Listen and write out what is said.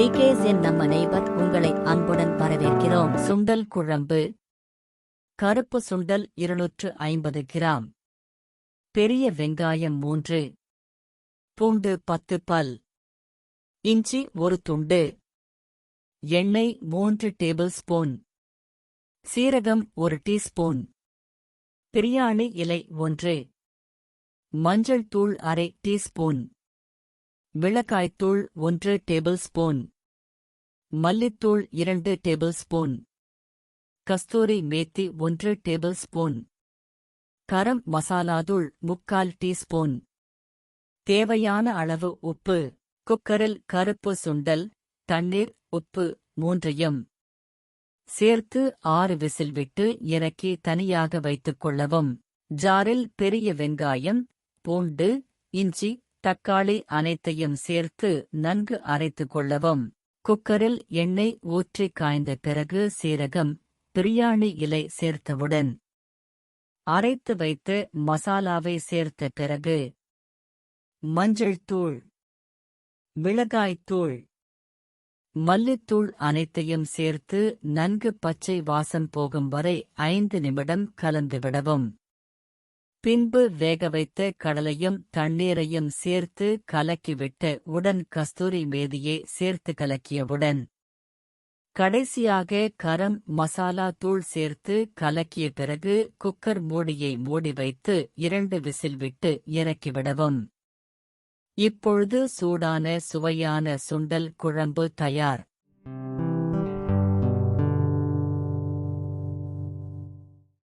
Decays என் நம்ம neighbour உங்களை அன்புடன் வரவேற்கிறோம். சுண்டல் குழம்பு. கருப்பு சுண்டல் 250 கிராம், பெரிய வெங்காயம் 3, பூண்டு 10 பல், இஞ்சி 1 துண்டு, எண்ணெய் 3 டேபிள் ஸ்பூன், சீரகம் 1 டீஸ்பூன், பிரியாணி இலை 1, மஞ்சள் தூள் அரை டீஸ்பூன், மிளகாய்த்தூள் 1 டேபிள் ஸ்பூன், மல்லித்தூள் 2 டேபிள் ஸ்பூன், கஸ்தூரி மேத்தி 1 டேபிள் ஸ்பூன், கரம் மசாலாதூள் 3/4 டீஸ்பூன். தேவையான அளவு உப்பு. குக்கரில் கருப்பு சுண்டல், தண்ணீர், உப்பு 3யும் சேர்த்து 6 விசில் விட்டு இறக்கி தனியாக வைத்துக் கொள்ளவும். ஜாரில் பெரிய வெங்காயம், பூண்டு, இஞ்சி, தக்காளி அனைத்தையும் சேர்த்து நன்கு அரைத்துக் கொள்ளவும். குக்கரில் எண்ணெய் ஊற்றி காய்ந்த பிறகு சீரகம், பிரியாணி இலை சேர்த்தவுடன் அரைத்து வைத்து மசாலாவை சேர்த்த பிறகு மஞ்சள் தூள், மிளகாய்த்தூள், மல்லித்தூள் அனைத்தையும் சேர்த்து நன்கு பச்சை வாசம் போகும் வரை 5 நிமிடம் கலந்துவிடவும். பின்பு வேகவைத்த கடலையும் தண்ணீரையும் சேர்த்து கலக்கிவிட்ட உடன் கஸ்தூரி மேதியை சேர்த்து கலக்கியவுடன் கடைசியாக கரம் மசாலா தூள் சேர்த்து கலக்கிய பிறகு குக்கர் மூடியை மூடி வைத்து 2 விசில் விட்டு இறக்கிவிடவும். இப்பொழுது சூடான சுவையான சுண்டல் குழம்பு தயார்.